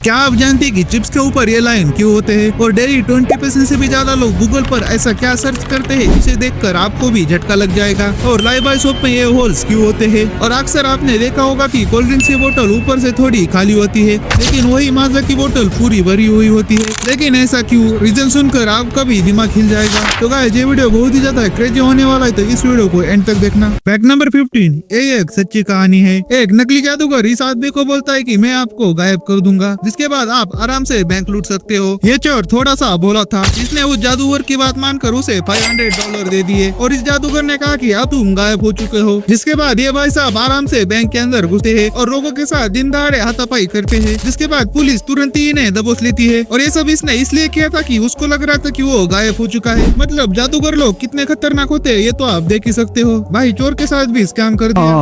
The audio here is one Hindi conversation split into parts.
क्या आप जानते हैं कि चिप्स के ऊपर ये लाइन क्यों होते हैं और डेली 20% से भी ज्यादा लोग गूगल पर ऐसा क्या सर्च करते हैं जिसे देखकर आपको भी झटका लग जाएगा। और लाइव बॉय सोप में ये होल्स क्यों होते हैं। और अक्सर आपने देखा होगा कि कोल्ड ड्रिंक्स की बोतल ऊपर से थोड़ी खाली होती है लेकिन वही माजा की बोतल पूरी भरी हुई होती है। लेकिन ऐसा क्यों, रीजन सुनकर आपका भी दिमाग हिल जाएगा। तो गाइस ये वीडियो बहुत ही ज्यादा क्रेजी होने वाला है, तो इस वीडियो को एंड तक देखना। फैक्ट नंबर 15, ये एक सच्ची कहानी है। एक नकली जादूगर इस आदमी को बोलता है कि मैं आपको गायब कर दूंगा, जिसके बाद आप आराम से बैंक लूट सकते हो। ये चोर थोड़ा सा भोला था, इसने उस जादूगर की बात मानकर उसे $500 दे दिए और इस जादूगर ने कहा कि अब तुम गायब हो चुके हो। जिसके बाद ये भाई साहब आराम से बैंक के अंदर घुसते हैं और लोगों के साथ दिन दहाड़े हाथापाई करते हैं। जिसके बाद पुलिस तुरंत ही इन्हें दबोच लेती है और ये सब इसने इसलिए किया था कि उसको लग रहा था कि वो गायब हो चुका है। मतलब जादूगर लोग कितने खतरनाक होते हैं ये तो आप देख ही सकते हो। भाई चोर के साथ भी स्कैम कर दिया।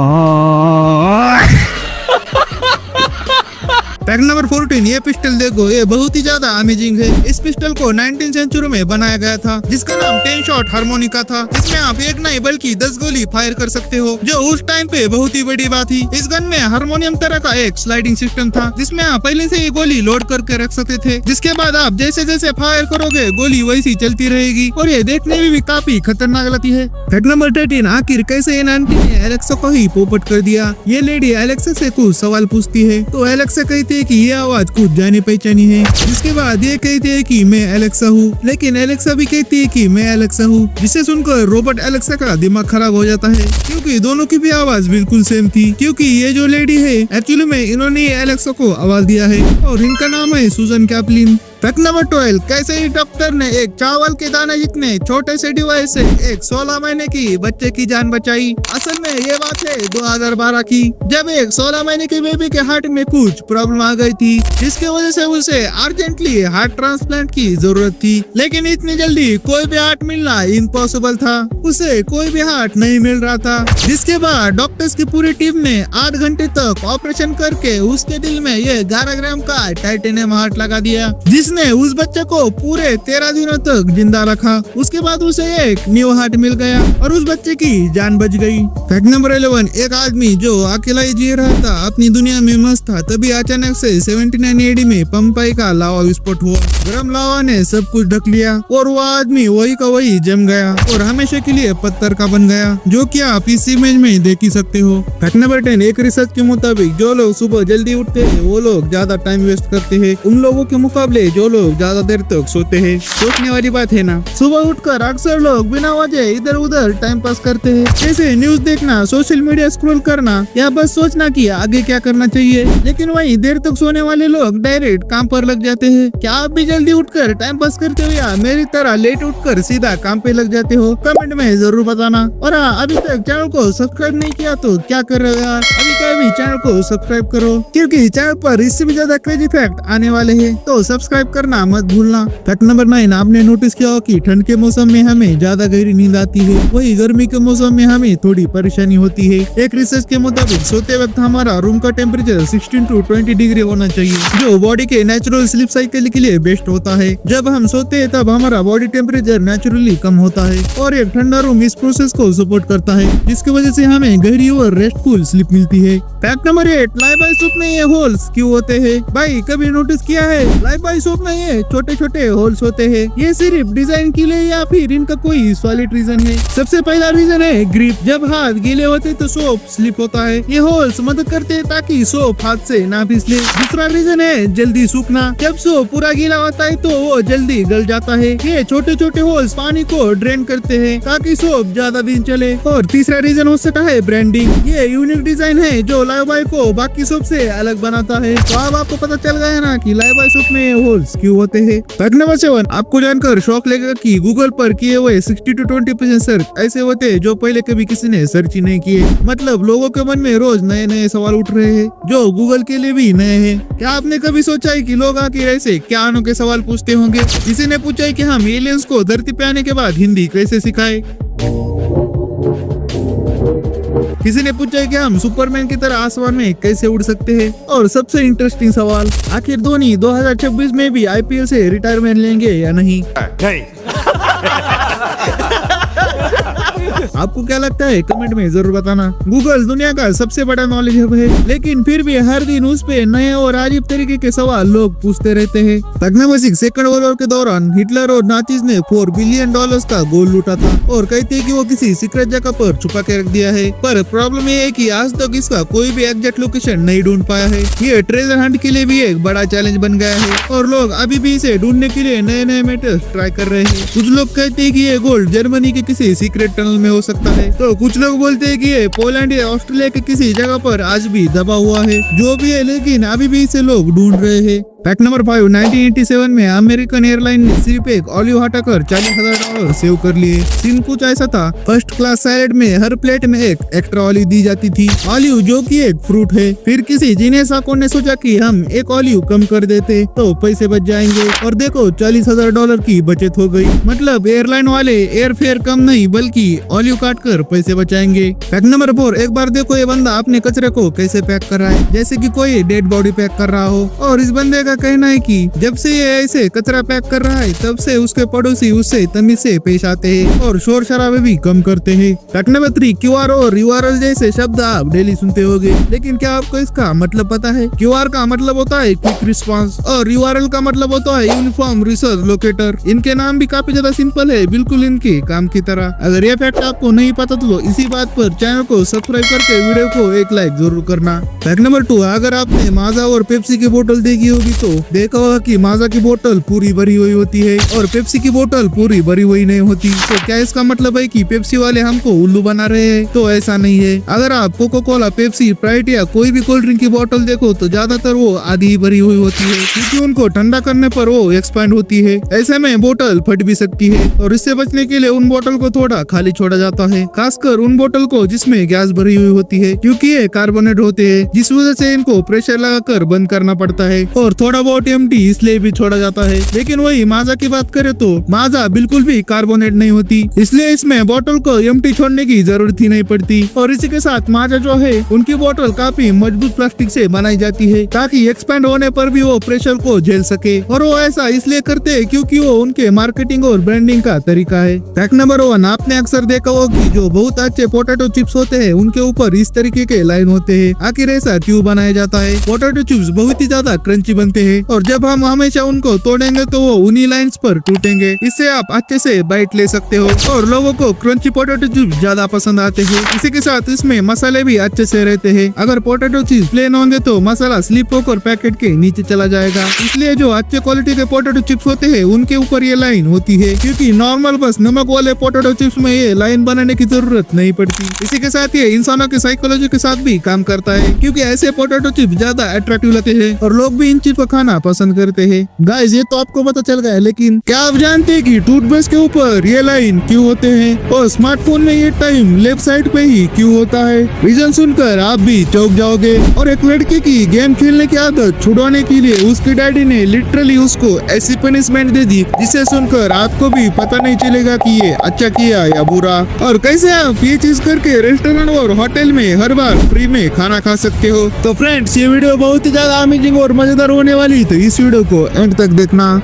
फैक्ट नंबर 14, ये पिस्टल देखो, ये बहुत ही ज्यादा अमेजिंग है। इस पिस्टल को 19th सेंचुरी में बनाया गया था, जिसका नाम 10 शॉट हार्मोनिका था। इसमें आप एक नहीं बल्कि 10 गोली फायर कर सकते हो, जो उस टाइम पे बहुत ही बड़ी बात थी। इस गन में हार्मोनियम तरह का एक स्लाइडिंग सिस्टम था, जिसमें आप पहले से ही गोली लोड करके रख सकते थे। जिसके बाद आप जैसे जैसे फायर करोगे गोली वैसी चलती रहेगी और ये देखने में भी काफी खतरनाक लगती है। फैक्ट नंबर 13, आखिर कैसे इन आंटी ने एलेक्सा को ही पोपट कर दिया। ये लेडी एलेक्सा से कुछ सवाल पूछती है तो एलेक्सा कहती है कि ये आवाज खुद जानी पहचानी है। जिसके बाद ये कहती है कि मैं एलेक्सा हूँ, लेकिन एलेक्सा भी कहती है कि मैं एलेक्सा हूँ। जिसे सुनकर रोबोट एलेक्सा का दिमाग खराब हो जाता है, क्योंकि दोनों की भी आवाज बिल्कुल सेम थी। क्योंकि ये जो लेडी है एक्चुअली में इन्होंने एलेक्सा को आवाज दिया है और इनका नाम है सुजन कैपलिन। फैक्ट नंबर 12, कैसे ही डॉक्टर ने एक चावल के दाने जितने छोटे से डिवाइस से एक 16 महीने की बच्चे की जान बचाई। असल में ये बात है 2012 की, जब एक 16 महीने के बेबी के हार्ट में कुछ प्रॉब्लम आ गई थी, जिसकी वजह से उसे अर्जेंटली हार्ट ट्रांसप्लांट की जरूरत थी। लेकिन इतनी जल्दी कोई भी हार्ट मिलना इम्पॉसिबल था, उसे कोई भी हार्ट नहीं मिल रहा था। जिसके बाद डॉक्टर्स की पूरी टीम ने 8 घंटे तक ऑपरेशन करके उसके दिल में ये 11 ग्राम का टाइटेनियम हार्ट लगा दिया, जिसने उस बच्चे को पूरे 13 दिनों तक जिंदा रखा। उसके बाद उसे एक न्यू हार्ट मिल गया और उस बच्चे की जान बच गई। फैक्ट नंबर 11, एक आदमी जो अकेला ही जी रहा था, अपनी दुनिया में मस्त था, तभी अचानक से 79 AD में पंपाई का लावा विस्फोट हुआ। गर्म लावा ने सब कुछ ढक लिया और वो आदमी वही का वही जम गया और हमेशा के लिए पत्थर का बन गया, जो कि आप इस इमेज में देख ही सकते हो। फैक्ट नंबर 10, एक रिसर्च के मुताबिक जो लोग सुबह जल्दी उठते हैं वो लोग ज्यादा टाइम वेस्ट करते हैं उन लोगों के मुकाबले जो लोग ज्यादा देर तक सोते हैं। सोचने वाली बात है ना। सुबह उठकर अक्सर लोग बिना वजह इधर उधर टाइम पास करते हैं, जैसे न्यूज देखना, सोशल मीडिया स्क्रॉल करना या बस सोचना कि आगे क्या करना चाहिए। लेकिन वहीं देर तक सोने वाले लोग डायरेक्ट काम पर लग जाते हैं। क्या आप भी जल्दी उठकर टाइम पास करते हो या मेरी तरह लेट उठकर सीधा काम पे लग जाते हो? कमेंट में जरूर बताना। और हाँ, अभी तक चैनल को सब्सक्राइब नहीं किया तो क्या कर रहे हो यार, अभी क्या भी चैनल को सब्सक्राइब करो, क्योंकि चैनल पर इससे भी ज्यादा क्रेजी फैक्ट आने वाले हैं, तो सब्सक्राइब करना मत भूलना। फैक्ट नंबर 9, आपने नोटिस किया हो कि ठंड के मौसम में हमें ज्यादा गहरी नींद आती है, वही गर्मी के मौसम में हमें थोड़ी परेशानी होती है। एक रिसर्च के मुताबिक सोते वक्त हमारा रूम का टेम्परेचर 16 to 20 डिग्री होना चाहिए, जो बॉडी के नेचुरल स्लीप साइकिल के लिए बेस्ट होता है। जब हम सोते हैं तब हमारा बॉडी टेम्परेचर नेचुरली कम होता है और एक ठंडा रूम इस प्रोसेस को सपोर्ट करता है, जिसकी वजह से हमें गहरी और रेस्टफुल स्लीप मिलती है। Fact number 8, live boy soap में ये होल्स क्यों होते हैं? भाई कभी नोटिस किया है लाइव बॉय सोप में ये छोटे छोटे होल्स होते हैं? ये सिर्फ डिजाइन के लिए या फिर इनका कोई सॉलिड रीजन है? सबसे पहला रीजन है ग्रिप। जब हाथ गीले होते तो सोप स्लिप होता है, ये होल्स मदद करते हैं ताकि सोप हाथ से ना फिसले। दूसरा रीजन है जल्दी सूखना। जब सोप पूरा गीला होता है तो वो जल्दी गल जाता है, ये छोटे छोटे होल्स पानी को ड्रेन करते हैं ताकि सोप ज्यादा दिन चले। और तीसरा रीजन हो सकता है ब्रांडिंग। ये यूनिक डिजाइन है जो लाइव बॉय को बाकी सोप से अलग बनाता है। तो अब आपको पता चल गया ना कि लाइव बॉय सोप में होल्स क्यों होते हैं। फैक्ट नंबर 7, आपको जानकर शौक लगेगा कि गूगल पर किए हुए 60 to 20% सर्च ऐसे होते हैं जो पहले कभी किसी ने सर्च ही नहीं किए। मतलब लोगों के मन में रोज नए नए सवाल उठ रहे हैं जो गूगल के लिए भी नए हैं। क्या आपने कभी सोचा है कि लोग आखिर ऐसे क्या अनोखे सवाल पूछते होंगे? किसी ने पूछा है कि हम एलियंस को धरती पे आने के बाद हिंदी कैसे सिखाए। किसी ने पूछा है कि हम सुपरमैन की तरह आसमान में कैसे उड़ सकते हैं। और सबसे इंटरेस्टिंग सवाल, आखिर धोनी 2026 में भी IPL से रिटायरमेंट लेंगे या नहीं? आपको क्या लगता है कमेंट में जरूर बताना। गूगल दुनिया का सबसे बड़ा नॉलेज हब है, लेकिन फिर भी हर दिन उस पे नए और अजीब तरीके के सवाल लोग पूछते रहते हैं। तकनीकी सेकंड वर्ल्ड वॉर के दौरान हिटलर और नाचीज ने $4 बिलियन का गोल्ड लूटा था और कहते हैं कि वो किसी सीक्रेट जगह पर छुपा के रख दिया है। पर प्रॉब्लम ये है कि आज तक इसका कोई भी एग्जैक्ट लोकेशन नहीं ढूंढ पाया है। ये ट्रेजर हंट के लिए भी एक बड़ा चैलेंज बन गया है और लोग अभी भी इसे ढूंढने के लिए नए नए मेथड्स ट्राई कर रहे हैं। कुछ लोग कहते हैं कि ये गोल्ड जर्मनी के किसी सीक्रेट टनल में हो सकता है, तो कुछ लोग बोलते हैं कि ये पोलैंड या ऑस्ट्रेलिया के किसी जगह पर आज भी दबा हुआ है। जो भी है, लेकिन अभी भी इसे लोग ढूंढ रहे हैं। फैक्ट नंबर 5, 1987 में अमेरिकन एयरलाइन ने सिर्फ एक ऑलिव हटाकर $40,000 सेव कर लिए। सीन कुछ ऐसा था, फर्स्ट क्लास सैलेड में हर प्लेट में एक एक्स्ट्रा ऑलिव दी जाती थी, ऑलिव जो कि एक फ्रूट है। फिर किसी जीनियस अकाउंट ने सोचा कि हम एक ऑलिव कम कर देते तो पैसे बच जाएंगे, और देखो $40,000 की बचत हो गई। मतलब एयरलाइन वाले एयर फेयर कम नहीं बल्कि ऑलिव काट कर पैसे बचाएंगे। फैक्ट नंबर 4, एक बार देखो ये बंदा अपने कचरे को कैसे पैक कर रहा है, जैसे कि कोई डेड बॉडी पैक कर रहा हो। और इस बंदे का कहना है कि जब से ये ऐसे कचरा पैक कर रहा है तब से उसके पड़ोसी उससे तमीज से पेश आते हैं और शोर शराबे भी कम करते हैं। फैक्ट नंबर 3, QR और URL जैसे शब्द आप डेली सुनते होंगे, लेकिन क्या आपको इसका मतलब पता है? QR का मतलब होता है क्विक रिस्पांस और URL का मतलब होता है यूनिफॉर्म रिसर्च लोकेटर। इनके नाम भी काफी ज्यादा सिंपल है, बिल्कुल इनके काम की तरह। अगर ये फैक्ट आपको नहीं पता तो इसी बात पर चैनल को सब्सक्राइब करके वीडियो को एक लाइक जरूर करना। फैक्ट नंबर 2, अगर आपने माजा और पेप्सी की बोतल देखी होगी तो देखा होगा कि माजा की बोतल पूरी भरी हुई होती है और पेप्सी की बोतल पूरी भरी हुई नहीं होती। तो क्या इसका मतलब है कि पेप्सी वाले हमको उल्लू बना रहे हैं? तो ऐसा नहीं है। अगर आप कोका कोला, पेप्सी, स्प्राइट या कोई भी कोल्ड ड्रिंक की बोतल देखो तो ज्यादातर वो आधी ही भरी हुई होती है, क्योंकि उनको ठंडा करने पर वो एक्सपैंड होती है। ऐसे में बोतल फट भी सकती है और इससे बचने के लिए उन बोतल को थोड़ा खाली छोड़ा जाता है, खासकर उन बोतल को जिसमें गैस भरी हुई होती है, क्योंकि ये कार्बोनेट होते हैं, जिस वजह से इनको प्रेशर लगाकर बंद करना पड़ता है और थोड़ा बहुत एम्प्टी इसलिए भी छोड़ा जाता है। लेकिन वही माजा की बात करें तो माजा बिल्कुल भी कार्बोनेट नहीं होती, इसलिए इसमें बोतल को एम्प्टी छोड़ने की जरूरत ही नहीं पड़ती। और इसी के साथ माजा जो है उनकी बोतल काफी मजबूत प्लास्टिक से बनाई जाती है ताकि एक्सपैंड होने पर भी वो प्रेशर को झेल सके, और वो ऐसा इसलिए करते हैं क्योंकि वो उनके मार्केटिंग और ब्रांडिंग का तरीका है। फैक्ट नंबर 1, आपने अक्सर देखा होगा कि जो बहुत अच्छे पोटैटो चिप्स होते हैं उनके ऊपर इस तरीके के लाइन होते हैं। आखिर ऐसा क्यों बनाया जाता है? पोटैटो चिप्स बहुत ही ज्यादा क्रंची बनते हैं और जब हम हमेशा उनको तोड़ेंगे तो वो उन्हीं लाइंस पर टूटेंगे। इससे आप अच्छे से बाइट ले सकते हो और लोगों को क्रंची पोटैटो चिप्स ज्यादा पसंद आते हैं। इसी के साथ इसमें मसाले भी अच्छे से रहते हैं। अगर पोटैटो चिप्स प्लेन होंगे तो मसाला स्लिप होकर पैकेट के नीचे चला जाएगा, इसलिए जो अच्छे क्वालिटी के पोटैटो चिप्स होते हैं उनके ऊपर ये लाइन होती है, क्योंकि नॉर्मल बस नमक वाले पोटैटो चिप्स में ये लाइन बनाने की जरूरत नहीं पड़ती। इसी के साथ ये इंसानों की साइकोलॉजी के साथ भी काम करता है, क्योंकि ऐसे पोटैटो चिप्स ज्यादा अट्रैक्टिव लगते हैं और लोग भी इन चिप्स को खाना पसंद करते हैं। गाइस, ये तो आपको पता चल गया है, लेकिन क्या आप जानते हैं कि टूथब्रश के ऊपर ये लाइन क्यों होते हैं और स्मार्टफोन में ये टाइम लेफ्ट साइड पे ही क्यों होता है? रीजन सुनकर आप भी चौंक जाओगे। और एक लड़के की गेम खेलने की आदत छुड़वाने के लिए उसके डैडी ने लिटरली उसको ऐसी पनिशमेंट दे दी जिसे सुनकर आपको भी पता नहीं चलेगा कि ये अच्छा किया या बुरा। और कैसे आप ये चीज करके रेस्टोरेंट और होटल में हर बार फ्री में खाना खा सकते हो। तो फ्रेंड्स, ये वीडियो बहुत ही ज्यादा अमेजिंग और मजेदार होने वाली, तो इस वीडियो को एंड तक देखना।